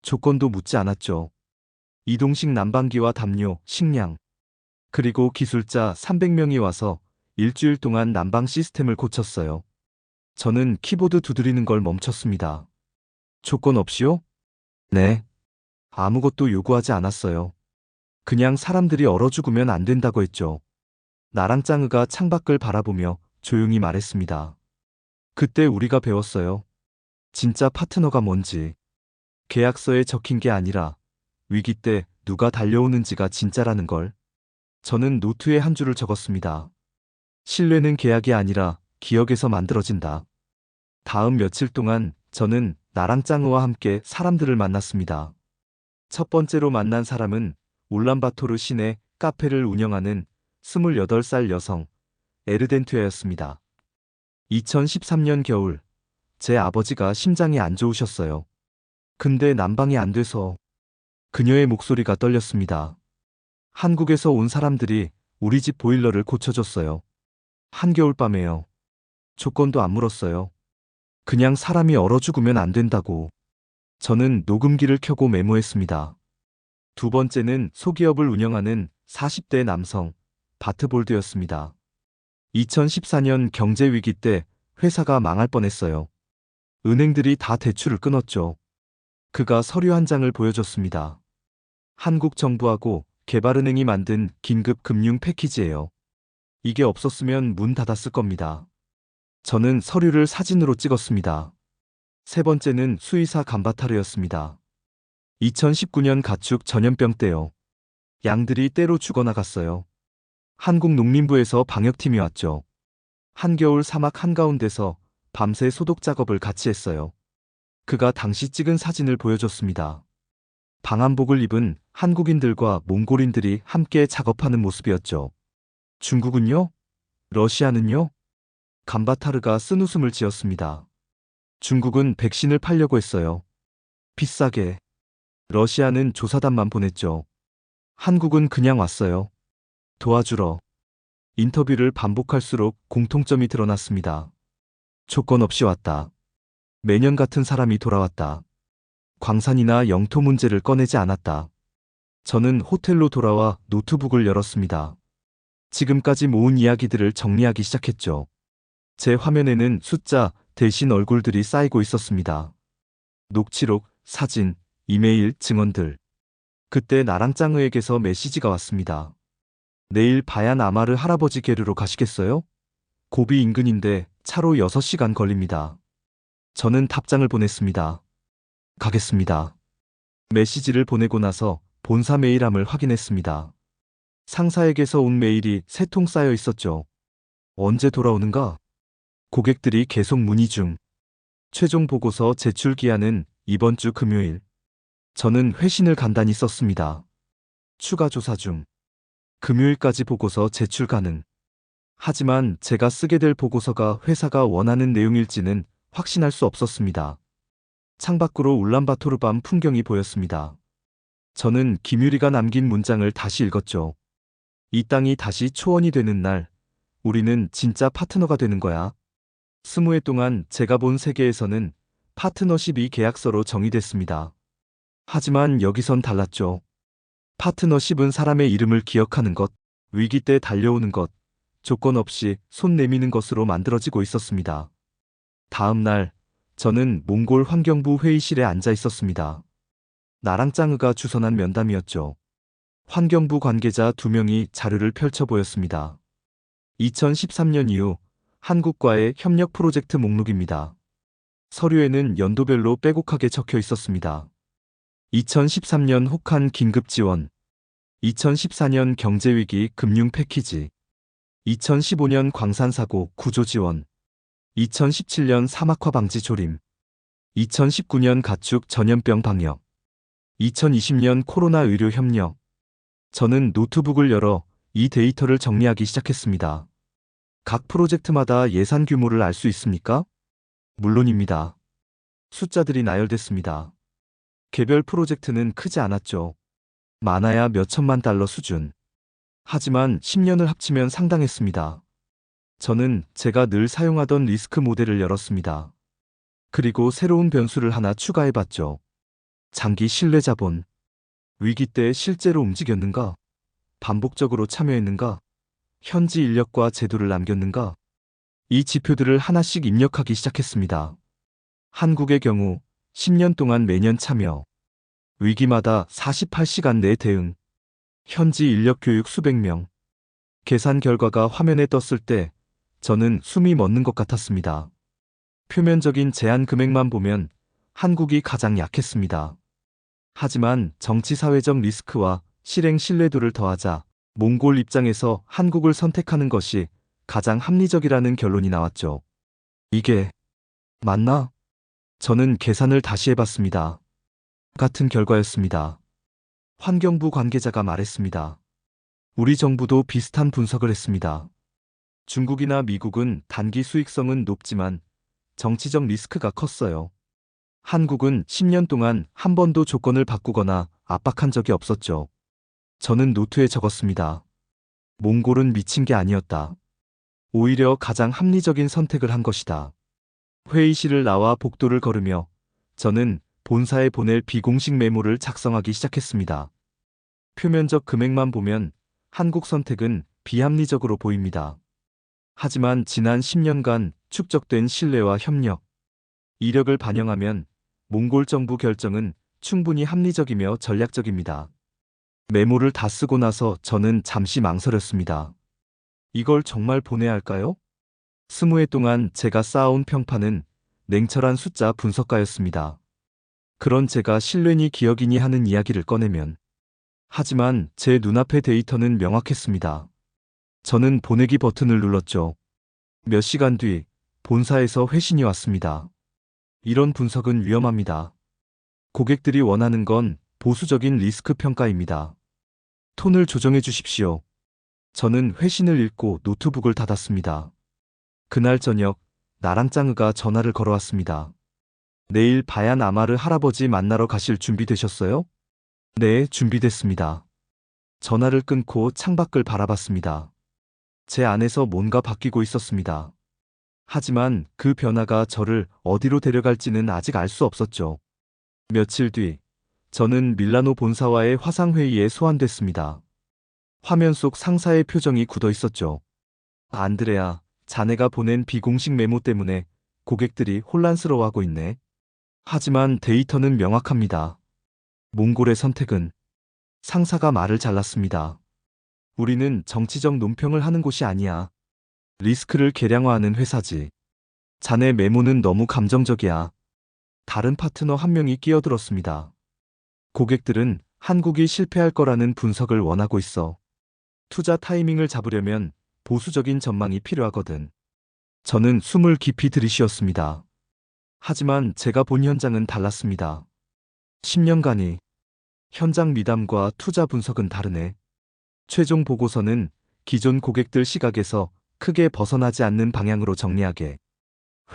조건도 묻지 않았죠. 이동식 난방기와 담요, 식량, 그리고 기술자 300명이 와서 일주일 동안 난방 시스템을 고쳤어요. 저는 키보드 두드리는 걸 멈췄습니다. 조건 없이요? 네. 아무것도 요구하지 않았어요. 그냥 사람들이 얼어 죽으면 안 된다고 했죠. 나랑 짱으가 창밖을 바라보며 조용히 말했습니다. 그때 우리가 배웠어요. 진짜 파트너가 뭔지. 계약서에 적힌 게 아니라 위기 때 누가 달려오는지가 진짜라는 걸. 저는 노트에 한 줄을 적었습니다. 신뢰는 계약이 아니라 기억에서 만들어진다. 다음 며칠 동안 저는 나랑 짱으와 함께 사람들을 만났습니다. 첫 번째로 만난 사람은 울란바토르 시내 카페를 운영하는 28살 여성 에르덴투야였습니다. 2013년 겨울 제 아버지가 심장이 안 좋으셨어요. 근데 난방이 안 돼서. 그녀의 목소리가 떨렸습니다. 한국에서 온 사람들이 우리 집 보일러를 고쳐줬어요. 한겨울밤에요. 조건도 안 물었어요. 그냥 사람이 얼어 죽으면 안 된다고. 저는 녹음기를 켜고 메모했습니다. 두 번째는 소기업을 운영하는 40대 남성 바트볼드였습니다. 2014년 경제위기 때 회사가 망할 뻔했어요. 은행들이 다 대출을 끊었죠. 그가 서류 한 장을 보여줬습니다. 한국 정부하고 개발은행이 만든 긴급 금융 패키지예요. 이게 없었으면 문 닫았을 겁니다. 저는 서류를 사진으로 찍었습니다. 세 번째는 수의사 감바타르였습니다. 2019년 가축 전염병 때요. 양들이 떼로 죽어나갔어요. 한국농림부에서 방역팀이 왔죠. 한겨울 사막 한가운데서 밤새 소독 작업을 같이 했어요. 그가 당시 찍은 사진을 보여줬습니다. 방한복을 입은 한국인들과 몽골인들이 함께 작업하는 모습이었죠. 중국은요? 러시아는요? 감바타르가 쓴웃음을 지었습니다. 중국은 백신을 팔려고 했어요. 비싸게. 러시아는 조사단만 보냈죠. 한국은 그냥 왔어요. 도와주러. 인터뷰를 반복할수록 공통점이 드러났습니다. 조건 없이 왔다. 매년 같은 사람이 돌아왔다. 광산이나 영토 문제를 꺼내지 않았다. 저는 호텔로 돌아와 노트북을 열었습니다. 지금까지 모은 이야기들을 정리하기 시작했죠. 제 화면에는 숫자 대신 얼굴들이 쌓이고 있었습니다. 녹취록, 사진, 이메일, 증언들. 그때 나랑 짱으에게서 메시지가 왔습니다. 내일 바얀 아마르 할아버지 게르로 가시겠어요? 고비 인근인데 차로 6시간 걸립니다. 저는 답장을 보냈습니다. 가겠습니다. 메시지를 보내고 나서 본사 메일함을 확인했습니다. 상사에게서 온 메일이 3통 쌓여 있었죠. 언제 돌아오는가? 고객들이 계속 문의 중. 최종 보고서 제출 기한은 이번 주 금요일. 저는 회신을 간단히 썼습니다. 추가 조사 중. 금요일까지 보고서 제출 가능. 하지만 제가 쓰게 될 보고서가 회사가 원하는 내용일지는 확신할 수 없었습니다. 창밖으로 울란바토르 밤 풍경이 보였습니다. 저는 김유리가 남긴 문장을 다시 읽었죠. 이 땅이 다시 초원이 되는 날, 우리는 진짜 파트너가 되는 거야. 20해 동안 제가 본 세계에서는 파트너십이 계약서로 정의됐습니다. 하지만 여기선 달랐죠. 파트너십은 사람의 이름을 기억하는 것, 위기 때 달려오는 것, 조건 없이 손 내미는 것으로 만들어지고 있었습니다. 다음 날, 저는 몽골 환경부 회의실에 앉아 있었습니다. 나랑 짱으가 주선한 면담이었죠. 환경부 관계자 2명이 자료를 펼쳐 보였습니다. 2013년 이후 한국과의 협력 프로젝트 목록입니다. 서류에는 연도별로 빼곡하게 적혀 있었습니다. 2013년 혹한 긴급 지원, 2014년 경제위기 금융 패키지, 2015년 광산사고 구조 지원, 2017년 사막화 방지 조림, 2019년 가축 전염병 방역, 2020년 코로나 의료 협력. 저는 노트북을 열어 이 데이터를 정리하기 시작했습니다. 각 프로젝트마다 예산 규모를 알 수 있습니까? 물론입니다. 숫자들이 나열됐습니다. 개별 프로젝트는 크지 않았죠. 많아야 몇천만 달러 수준. 하지만 10년을 합치면 상당했습니다. 저는 제가 늘 사용하던 리스크 모델을 열었습니다. 그리고 새로운 변수를 하나 추가해봤죠. 장기 신뢰 자본. 위기 때 실제로 움직였는가? 반복적으로 참여했는가? 현지 인력과 제도를 남겼는가? 이 지표들을 하나씩 입력하기 시작했습니다. 한국의 경우 10년 동안 매년 참여. 위기마다 48시간 내 대응. 현지 인력 교육 수백 명. 계산 결과가 화면에 떴을 때 저는 숨이 멎는 것 같았습니다. 표면적인 제한 금액만 보면 한국이 가장 약했습니다. 하지만 정치-사회적 리스크와 실행 신뢰도를 더하자 몽골 입장에서 한국을 선택하는 것이 가장 합리적이라는 결론이 나왔죠. 이게 맞나? 저는 계산을 다시 해봤습니다. 같은 결과였습니다. 환경부 관계자가 말했습니다. 우리 정부도 비슷한 분석을 했습니다. 중국이나 미국은 단기 수익성은 높지만 정치적 리스크가 컸어요. 한국은 10년 동안 한 번도 조건을 바꾸거나 압박한 적이 없었죠. 저는 노트에 적었습니다. 몽골은 미친 게 아니었다. 오히려 가장 합리적인 선택을 한 것이다. 회의실을 나와 복도를 걸으며 저는 본사에 보낼 비공식 메모를 작성하기 시작했습니다. 표면적 금액만 보면 한국 선택은 비합리적으로 보입니다. 하지만 지난 10년간 축적된 신뢰와 협력, 이력을 반영하면 몽골 정부 결정은 충분히 합리적이며 전략적입니다. 메모를 다 쓰고 나서 저는 잠시 망설였습니다. 이걸 정말 보내야 할까요? 20해 동안 제가 쌓아온 평판은 냉철한 숫자 분석가였습니다. 그런 제가 신뢰니 기억이니 하는 이야기를 꺼내면. 하지만 제 눈앞의 데이터는 명확했습니다. 저는 보내기 버튼을 눌렀죠. 몇 시간 뒤 본사에서 회신이 왔습니다. 이런 분석은 위험합니다. 고객들이 원하는 건 보수적인 리스크 평가입니다. 톤을 조정해 주십시오. 저는 회신을 읽고 노트북을 닫았습니다. 그날 저녁 나랑 짱으가 전화를 걸어왔습니다. 내일 바얀 아마르 할아버지 만나러 가실 준비 되셨어요? 네, 준비됐습니다. 전화를 끊고 창밖을 바라봤습니다. 제 안에서 뭔가 바뀌고 있었습니다. 하지만 그 변화가 저를 어디로 데려갈지는 아직 알 수 없었죠. 며칠 뒤, 저는 밀라노 본사와의 화상회의에 소환됐습니다. 화면 속 상사의 표정이 굳어 있었죠. 안드레아, 자네가 보낸 비공식 메모 때문에 고객들이 혼란스러워하고 있네. 하지만 데이터는 명확합니다. 몽골의 선택은 상사가 말을 잘랐습니다. 우리는 정치적 논평을 하는 곳이 아니야. 리스크를 계량화하는 회사지. 자네 메모는 너무 감정적이야. 다른 파트너 한 명이 끼어들었습니다. 고객들은 한국이 실패할 거라는 분석을 원하고 있어. 투자 타이밍을 잡으려면 보수적인 전망이 필요하거든. 저는 숨을 깊이 들이쉬었습니다. 하지만 제가 본 현장은 달랐습니다. 10년간이 현장 미담과 투자 분석은 다르네. 최종 보고서는 기존 고객들 시각에서 크게 벗어나지 않는 방향으로 정리하게.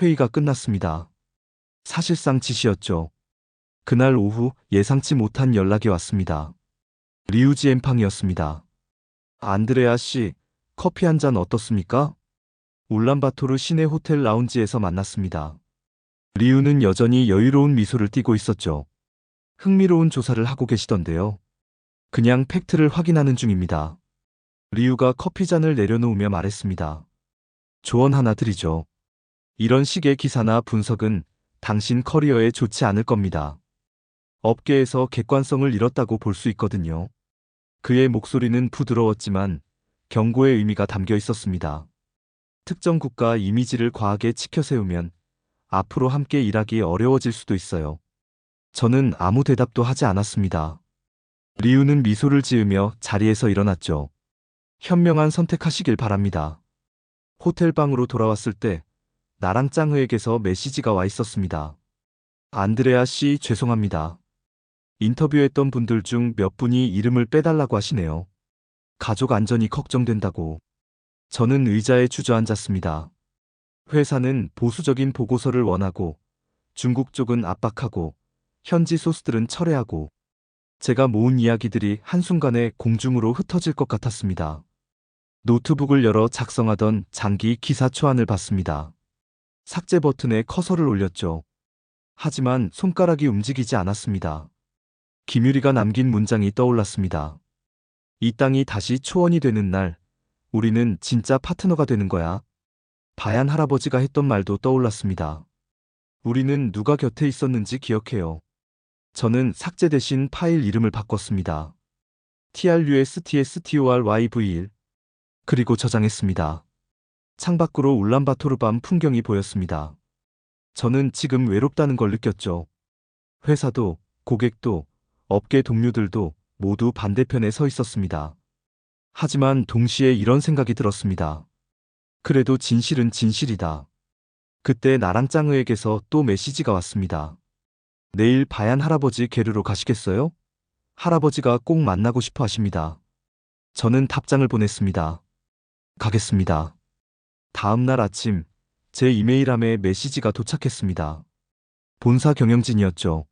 회의가 끝났습니다. 사실상 지시였죠. 그날 오후 예상치 못한 연락이 왔습니다. 리우지 엠팡이었습니다. 안드레아 씨, 커피 한 잔 어떻습니까? 울란바토르 시내 호텔 라운지에서 만났습니다. 리우는 여전히 여유로운 미소를 띠고 있었죠. 흥미로운 조사를 하고 계시던데요. 그냥 팩트를 확인하는 중입니다. 리우가 커피잔을 내려놓으며 말했습니다. 조언 하나 드리죠. 이런 식의 기사나 분석은 당신 커리어에 좋지 않을 겁니다. 업계에서 객관성을 잃었다고 볼 수 있거든요. 그의 목소리는 부드러웠지만 경고의 의미가 담겨 있었습니다. 특정 국가 이미지를 과하게 치켜세우면 앞으로 함께 일하기 어려워질 수도 있어요. 저는 아무 대답도 하지 않았습니다. 리우는 미소를 지으며 자리에서 일어났죠. 현명한 선택하시길 바랍니다. 호텔 방으로 돌아왔을 때 나랑 짱흐에게서 메시지가 와 있었습니다. 안드레아 씨, 죄송합니다. 인터뷰했던 분들 중 몇 분이 이름을 빼달라고 하시네요. 가족 안전이 걱정된다고. 저는 의자에 주저앉았습니다. 회사는 보수적인 보고서를 원하고 중국 쪽은 압박하고 현지 소스들은 철회하고 제가 모은 이야기들이 한순간에 공중으로 흩어질 것 같았습니다. 노트북을 열어 작성하던 장기 기사 초안을 봤습니다. 삭제 버튼에 커서를 올렸죠. 하지만 손가락이 움직이지 않았습니다. 김유리가 남긴 문장이 떠올랐습니다. 이 땅이 다시 초원이 되는 날, 우리는 진짜 파트너가 되는 거야. 바얀 할아버지가 했던 말도 떠올랐습니다. 우리는 누가 곁에 있었는지 기억해요. 저는 삭제 대신 파일 이름을 바꿨습니다. TRUSTSTORYV1. 그리고 저장했습니다. 창밖으로 울란바토르 밤 풍경이 보였습니다. 저는 지금 외롭다는 걸 느꼈죠. 회사도, 고객도, 업계 동료들도 모두 반대편에 서 있었습니다. 하지만 동시에 이런 생각이 들었습니다. 그래도 진실은 진실이다. 그때 나랑 짱으에게서 또 메시지가 왔습니다. 내일 바얀 할아버지 게르로 가시겠어요? 할아버지가 꼭 만나고 싶어 하십니다. 저는 답장을 보냈습니다. 가겠습니다. 다음 날 아침 제 이메일함에 메시지가 도착했습니다. 본사 경영진이었죠.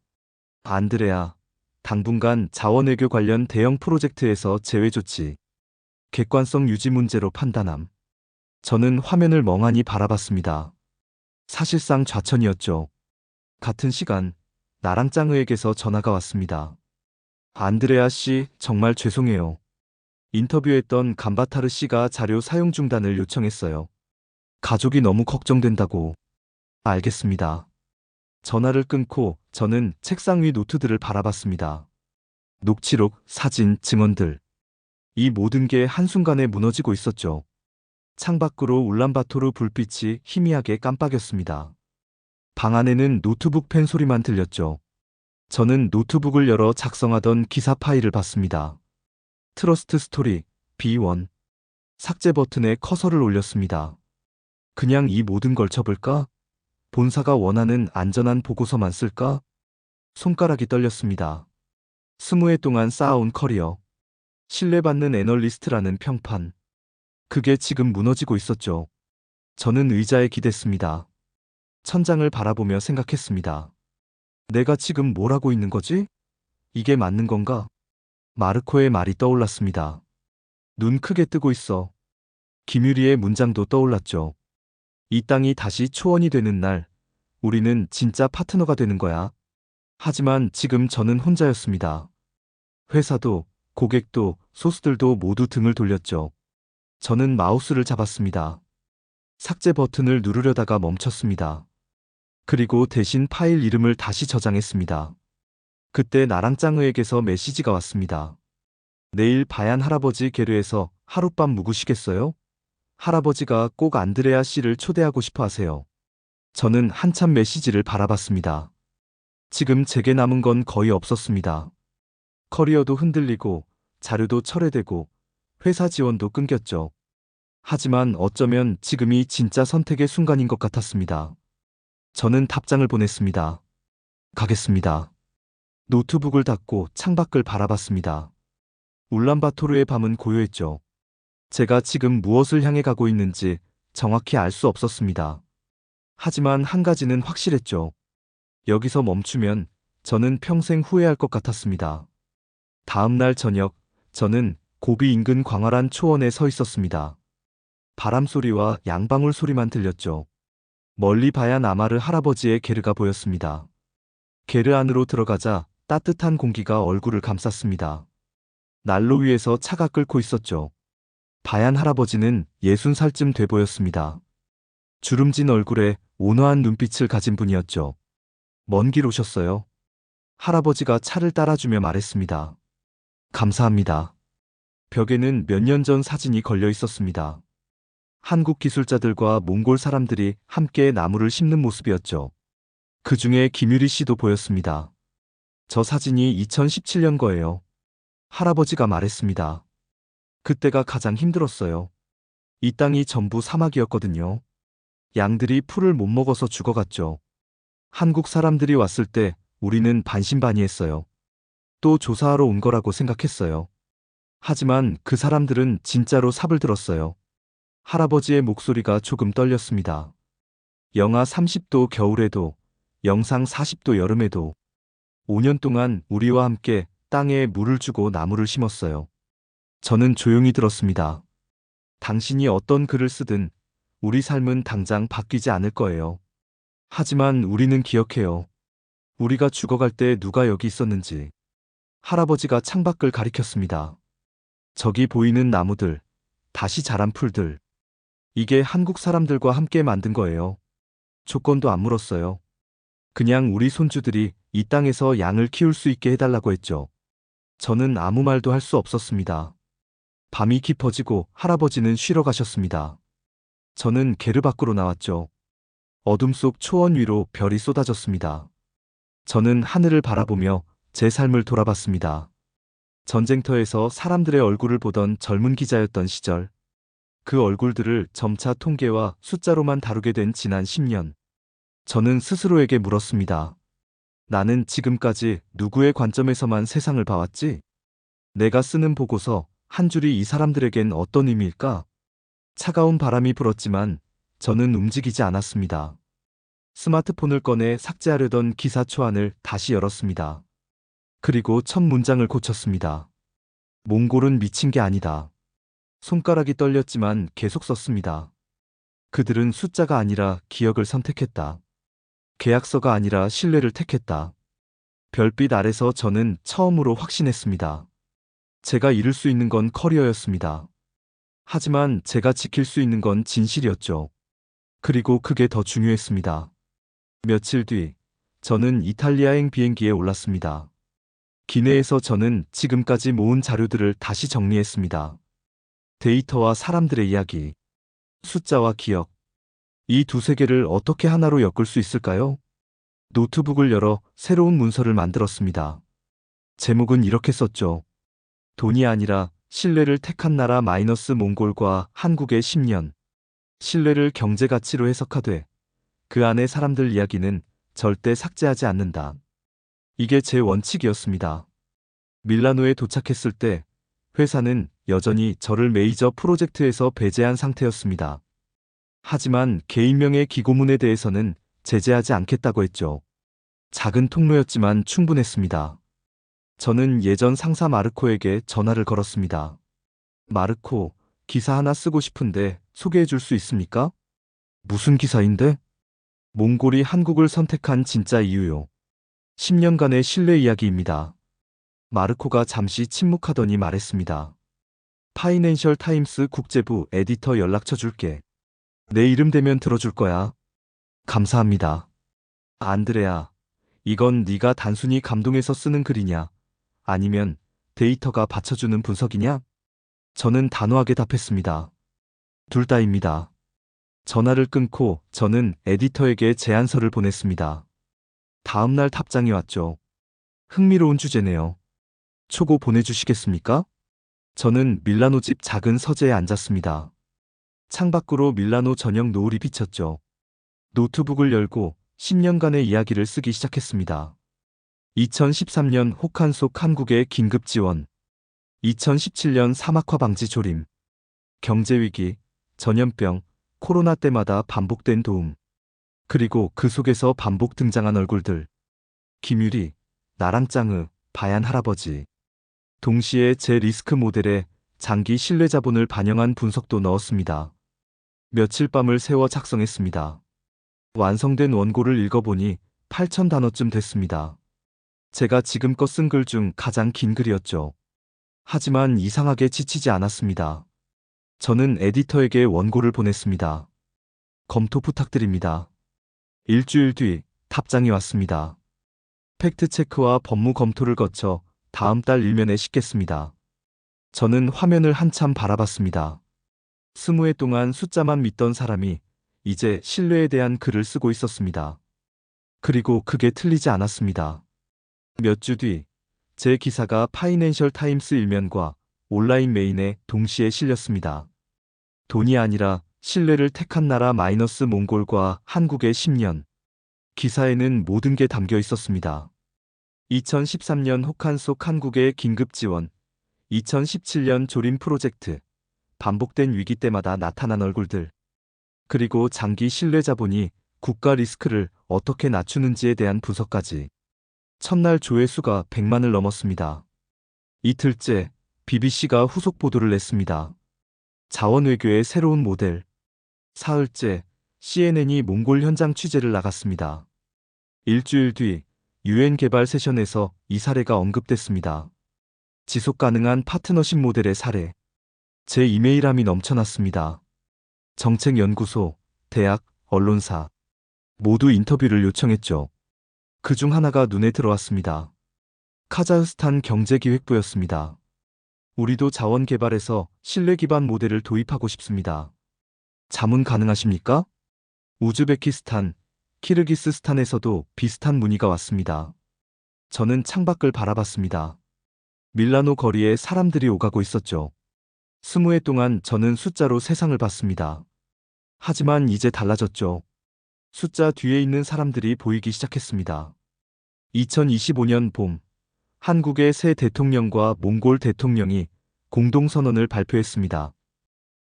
안드레아, 당분간 자원외교 관련 대형 프로젝트에서 제외 조치. 객관성 유지 문제로 판단함. 저는 화면을 멍하니 바라봤습니다. 사실상 좌천이었죠. 같은 시간 나랑 짱으에게서 전화가 왔습니다. 안드레아 씨, 정말 죄송해요. 인터뷰했던 감바타르 씨가 자료 사용 중단을 요청했어요. 가족이 너무 걱정된다고. 알겠습니다. 전화를 끊고 저는 책상 위 노트들을 바라봤습니다. 녹취록, 사진, 증언들. 이 모든 게 한순간에 무너지고 있었죠. 창밖으로 울란바토르 불빛이 희미하게 깜빡였습니다. 방 안에는 노트북 펜 소리만 들렸죠. 저는 노트북을 열어 작성하던 기사 파일을 봤습니다. 트러스트 스토리, B1. 삭제 버튼에 커서를 올렸습니다. 그냥 이 모든 걸 접을까? 본사가 원하는 안전한 보고서만 쓸까? 손가락이 떨렸습니다. 20해 동안 쌓아온 커리어. 신뢰받는 애널리스트라는 평판. 그게 지금 무너지고 있었죠. 저는 의자에 기댔습니다. 천장을 바라보며 생각했습니다. 내가 지금 뭘 하고 있는 거지? 이게 맞는 건가? 마르코의 말이 떠올랐습니다. 눈 크게 뜨고 있어. 김유리의 문장도 떠올랐죠. 이 땅이 다시 초원이 되는 날, 우리는 진짜 파트너가 되는 거야. 하지만 지금 저는 혼자였습니다. 회사도, 고객도, 소스들도 모두 등을 돌렸죠. 저는 마우스를 잡았습니다. 삭제 버튼을 누르려다가 멈췄습니다. 그리고 대신 파일 이름을 다시 저장했습니다. 그때 나랑 짱으에게서 메시지가 왔습니다. 내일 바얀 할아버지 게르에서 하룻밤 묵으시겠어요? 할아버지가 꼭 안드레아 씨를 초대하고 싶어 하세요. 저는 한참 메시지를 바라봤습니다. 지금 제게 남은 건 거의 없었습니다. 커리어도 흔들리고 자료도 철회되고 회사 지원도 끊겼죠. 하지만 어쩌면 지금이 진짜 선택의 순간인 것 같았습니다. 저는 답장을 보냈습니다. 가겠습니다. 노트북을 닫고 창밖을 바라봤습니다. 울란바토르의 밤은 고요했죠. 제가 지금 무엇을 향해 가고 있는지 정확히 알 수 없었습니다. 하지만 한 가지는 확실했죠. 여기서 멈추면 저는 평생 후회할 것 같았습니다. 다음 날 저녁, 저는 고비 인근 광활한 초원에 서 있었습니다. 바람소리와 양방울 소리만 들렸죠. 멀리 봐야 나마르 할아버지의 게르가 보였습니다. 게르 안으로 들어가자 따뜻한 공기가 얼굴을 감쌌습니다. 난로 위에서 차가 끓고 있었죠. 바얀 할아버지는 60살쯤 돼 보였습니다. 주름진 얼굴에 온화한 눈빛을 가진 분이었죠. 먼 길 오셨어요? 할아버지가 차를 따라주며 말했습니다. 감사합니다. 벽에는 몇 년 전 사진이 걸려 있었습니다. 한국 기술자들과 몽골 사람들이 함께 나무를 심는 모습이었죠. 그 중에 김유리 씨도 보였습니다. 저 사진이 2017년 거예요. 할아버지가 말했습니다. 그때가 가장 힘들었어요. 이 땅이 전부 사막이었거든요. 양들이 풀을 못 먹어서 죽어갔죠. 한국 사람들이 왔을 때 우리는 반신반의했어요. 또 조사하러 온 거라고 생각했어요. 하지만 그 사람들은 진짜로 삽을 들었어요. 할아버지의 목소리가 조금 떨렸습니다. 영하 30도 겨울에도, 영상 40도 여름에도 5년 동안 우리와 함께 땅에 물을 주고 나무를 심었어요. 저는 조용히 들었습니다. 당신이 어떤 글을 쓰든 우리 삶은 당장 바뀌지 않을 거예요. 하지만 우리는 기억해요. 우리가 죽어갈 때 누가 여기 있었는지. 할아버지가 창밖을 가리켰습니다. 저기 보이는 나무들, 다시 자란 풀들. 이게 한국 사람들과 함께 만든 거예요. 조건도 안 물었어요. 그냥 우리 손주들이 이 땅에서 양을 키울 수 있게 해달라고 했죠. 저는 아무 말도 할 수 없었습니다. 밤이 깊어지고 할아버지는 쉬러 가셨습니다. 저는 게르 밖으로 나왔죠. 어둠 속 초원 위로 별이 쏟아졌습니다. 저는 하늘을 바라보며 제 삶을 돌아봤습니다. 전쟁터에서 사람들의 얼굴을 보던 젊은 기자였던 시절, 그 얼굴들을 점차 통계와 숫자로만 다루게 된 지난 10년. 저는 스스로에게 물었습니다. 나는 지금까지 누구의 관점에서만 세상을 봐왔지? 내가 쓰는 보고서 한 줄이 이 사람들에겐 어떤 의미일까? 차가운 바람이 불었지만 저는 움직이지 않았습니다. 스마트폰을 꺼내 삭제하려던 기사 초안을 다시 열었습니다. 그리고 첫 문장을 고쳤습니다. 몽골은 미친 게 아니다. 손가락이 떨렸지만 계속 썼습니다. 그들은 숫자가 아니라 기억을 선택했다. 계약서가 아니라 신뢰를 택했다. 별빛 아래서 저는 처음으로 확신했습니다. 제가 이룰 수 있는 건 커리어였습니다. 하지만 제가 지킬 수 있는 건 진실이었죠. 그리고 그게 더 중요했습니다. 며칠 뒤, 저는 이탈리아행 비행기에 올랐습니다. 기내에서 저는 지금까지 모은 자료들을 다시 정리했습니다. 데이터와 사람들의 이야기, 숫자와 기억. 이 두 세계를 어떻게 하나로 엮을 수 있을까요? 노트북을 열어 새로운 문서를 만들었습니다. 제목은 이렇게 썼죠. 돈이 아니라 신뢰를 택한 나라 마이너스 몽골과 한국의 10년. 신뢰를 경제 가치로 해석하되 그 안의 사람들 이야기는 절대 삭제하지 않는다. 이게 제 원칙이었습니다. 밀라노에 도착했을 때 회사는 여전히 저를 메이저 프로젝트에서 배제한 상태였습니다. 하지만 개인명의 기고문에 대해서는 제재하지 않겠다고 했죠. 작은 통로였지만 충분했습니다. 저는 예전 상사 마르코에게 전화를 걸었습니다. 마르코, 기사 하나 쓰고 싶은데 소개해 줄 수 있습니까? 무슨 기사인데? 몽골이 한국을 선택한 진짜 이유요. 10년간의 신뢰 이야기입니다. 마르코가 잠시 침묵하더니 말했습니다. 파이낸셜 타임스 국제부 에디터 연락처 줄게. 내 이름 대면 들어줄 거야. 감사합니다. 안드레아, 이건 네가 단순히 감동해서 쓰는 글이냐? 아니면 데이터가 받쳐주는 분석이냐? 저는 단호하게 답했습니다. 둘 다입니다. 전화를 끊고 저는 에디터에게 제안서를 보냈습니다. 다음 날 답장이 왔죠. 흥미로운 주제네요. 초고 보내주시겠습니까? 저는 밀라노 집 작은 서재에 앉았습니다. 창밖으로 밀라노 저녁 노을이 비쳤죠. 노트북을 열고 10년간의 이야기를 쓰기 시작했습니다. 2013년 혹한속 한국의 긴급 지원, 2017년 사막화 방지 조림, 경제위기, 전염병, 코로나 때마다 반복된 도움, 그리고 그 속에서 반복 등장한 얼굴들. 김유리, 나랑짱의, 바얀 할아버지. 동시에 제 리스크 모델에 장기 신뢰 자본을 반영한 분석도 넣었습니다. 며칠 밤을 새워 작성했습니다. 완성된 원고를 읽어보니 8,000단어쯤 됐습니다. 제가 지금껏 쓴 글 중 가장 긴 글이었죠. 하지만 이상하게 지치지 않았습니다. 저는 에디터에게 원고를 보냈습니다. 검토 부탁드립니다. 일주일 뒤 답장이 왔습니다. 팩트체크와 법무 검토를 거쳐 다음 달 일면에 싣겠습니다. 저는 화면을 한참 바라봤습니다. 20회 동안 숫자만 믿던 사람이 이제 신뢰에 대한 글을 쓰고 있었습니다. 그리고 그게 틀리지 않았습니다. 몇 주 뒤 제 기사가 파이낸셜 타임스 일면과 온라인 메인에 동시에 실렸습니다. 돈이 아니라 신뢰를 택한 나라 마이너스 몽골과 한국의 10년. 기사에는 모든 게 담겨 있었습니다. 2013년 혹한 속 한국의 긴급 지원, 2017년 조림 프로젝트, 반복된 위기 때마다 나타난 얼굴들, 그리고 장기 신뢰 자본이 국가 리스크를 어떻게 낮추는지에 대한 분석까지. 첫날 조회수가 100만을 넘었습니다. 이틀째 BBC가 후속 보도를 냈습니다. 자원외교의 새로운 모델. 사흘째 CNN이 몽골 현장 취재를 나갔습니다. 일주일 뒤 UN 개발 세션에서 이 사례가 언급됐습니다. 지속 가능한 파트너십 모델의 사례. 제 이메일함이 넘쳐났습니다. 정책연구소, 대학, 언론사 모두 인터뷰를 요청했죠. 그중 하나가 눈에 들어왔습니다. 카자흐스탄 경제기획부였습니다. 우리도 자원 개발에서 신뢰 기반 모델을 도입하고 싶습니다. 자문 가능하십니까? 우즈베키스탄, 키르기스스탄에서도 비슷한 문의가 왔습니다. 저는 창밖을 바라봤습니다. 밀라노 거리에 사람들이 오가고 있었죠. 20회 동안 저는 숫자로 세상을 봤습니다. 하지만 이제 달라졌죠. 숫자 뒤에 있는 사람들이 보이기 시작했습니다. 2025년 봄, 한국의 새 대통령과 몽골 대통령이 공동선언을 발표했습니다.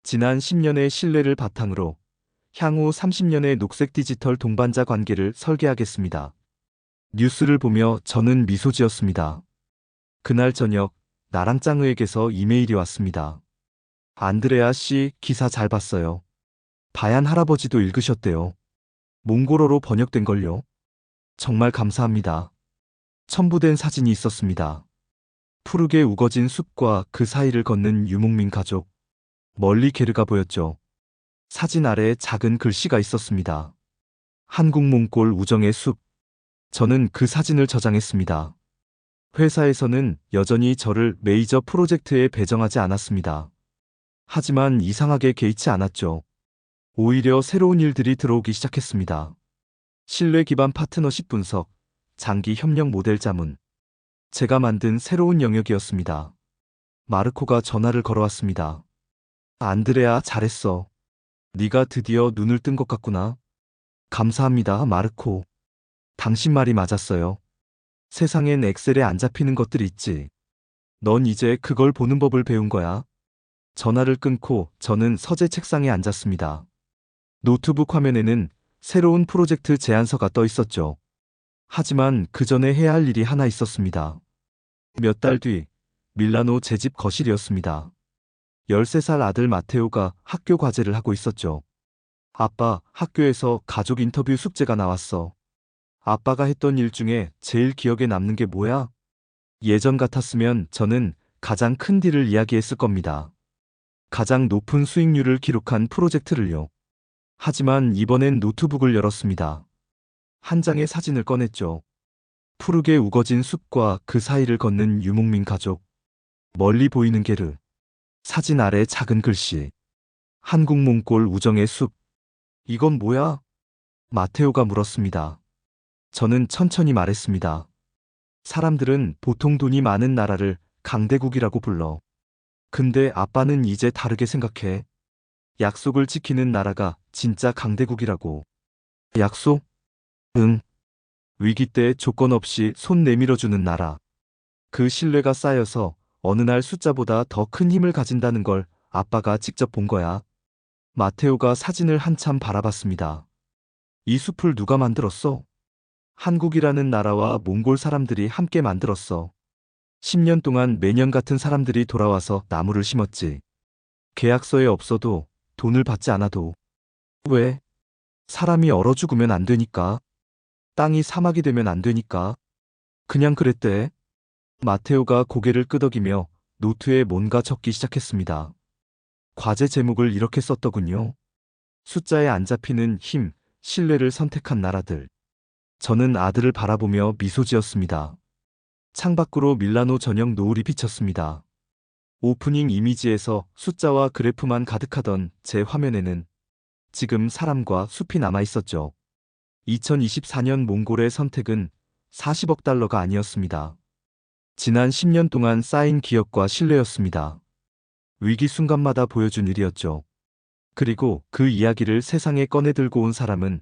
지난 10년의 신뢰를 바탕으로 향후 30년의 녹색 디지털 동반자 관계를 설계하겠습니다. 뉴스를 보며 저는 미소 지었습니다. 그날 저녁 나랑 짱으에게서 이메일이 왔습니다. 안드레아 씨, 기사 잘 봤어요. 바얀 할아버지도 읽으셨대요. 몽골어로 번역된걸요. 정말 감사합니다. 첨부된 사진이 있었습니다. 푸르게 우거진 숲과 그 사이를 걷는 유목민 가족. 멀리 게르가 보였죠. 사진 아래에 작은 글씨가 있었습니다. 한국-몽골 우정의 숲. 저는 그 사진을 저장했습니다. 회사에서는 여전히 저를 메이저 프로젝트에 배정하지 않았습니다. 하지만 이상하게 개의치 않았죠. 오히려 새로운 일들이 들어오기 시작했습니다. 신뢰 기반 파트너십 분석, 장기 협력 모델 자문. 제가 만든 새로운 영역이었습니다. 마르코가 전화를 걸어왔습니다. 안드레아, 잘했어. 네가 드디어 눈을 뜬 것 같구나. 감사합니다, 마르코. 당신 말이 맞았어요. 세상엔 엑셀에 안 잡히는 것들이 있지. 넌 이제 그걸 보는 법을 배운 거야. 전화를 끊고 저는 서재 책상에 앉았습니다. 노트북 화면에는 새로운 프로젝트 제안서가 떠 있었죠. 하지만 그 전에 해야 할 일이 하나 있었습니다. 몇 달 뒤, 밀라노 제 집 거실이었습니다. 13살 아들 마테오가 학교 과제를 하고 있었죠. 아빠, 학교에서 가족 인터뷰 숙제가 나왔어. 아빠가 했던 일 중에 제일 기억에 남는 게 뭐야? 예전 같았으면 저는 가장 큰 딜을 이야기했을 겁니다. 가장 높은 수익률을 기록한 프로젝트를요. 하지만 이번엔 노트북을 열었습니다. 한 장의 사진을 꺼냈죠. 푸르게 우거진 숲과 그 사이를 걷는 유목민 가족. 멀리 보이는 게르. 사진 아래 작은 글씨. 한국-몽골 우정의 숲. 이건 뭐야? 마테오가 물었습니다. 저는 천천히 말했습니다. 사람들은 보통 돈이 많은 나라를 강대국이라고 불러. 근데 아빠는 이제 다르게 생각해. 약속을 지키는 나라가 진짜 강대국이라고. 약속? 응. 위기 때 조건 없이 손 내밀어주는 나라. 그 신뢰가 쌓여서 어느 날 숫자보다 더 큰 힘을 가진다는 걸 아빠가 직접 본 거야. 마테오가 사진을 한참 바라봤습니다. 이 숲을 누가 만들었어? 한국이라는 나라와 몽골 사람들이 함께 만들었어. 10년 동안 매년 같은 사람들이 돌아와서 나무를 심었지. 계약서에 없어도, 돈을 받지 않아도 왜? 사람이 얼어 죽으면 안 되니까. 땅이 사막이 되면 안 되니까. 그냥 그랬대. 마테오가 고개를 끄덕이며 노트에 뭔가 적기 시작했습니다. 과제 제목을 이렇게 썼더군요. 숫자에 안 잡히는 힘, 신뢰를 선택한 나라들. 저는 아들을 바라보며 미소 지었습니다. 창밖으로 밀라노 저녁 노을이 비쳤습니다. 오프닝 이미지에서 숫자와 그래프만 가득하던 제 화면에는 지금 사람과 숲이 남아 있었죠. 2024년 몽골의 선택은 40억 달러가 아니었습니다. 지난 10년 동안 쌓인 기억과 신뢰였습니다. 위기 순간마다 보여준 일이었죠. 그리고 그 이야기를 세상에 꺼내들고 온 사람은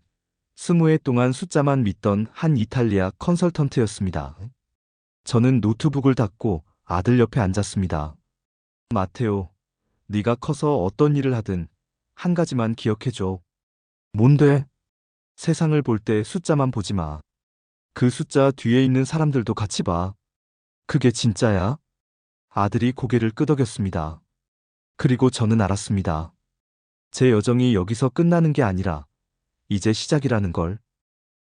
20해 동안 숫자만 믿던 한 이탈리아 컨설턴트였습니다. 저는 노트북을 닫고 아들 옆에 앉았습니다. 마테오, 네가 커서 어떤 일을 하든 한 가지만 기억해줘. 뭔데? 세상을 볼 때 숫자만 보지 마. 그 숫자 뒤에 있는 사람들도 같이 봐. 그게 진짜야? 아들이 고개를 끄덕였습니다. 그리고 저는 알았습니다. 제 여정이 여기서 끝나는 게 아니라 이제 시작이라는 걸.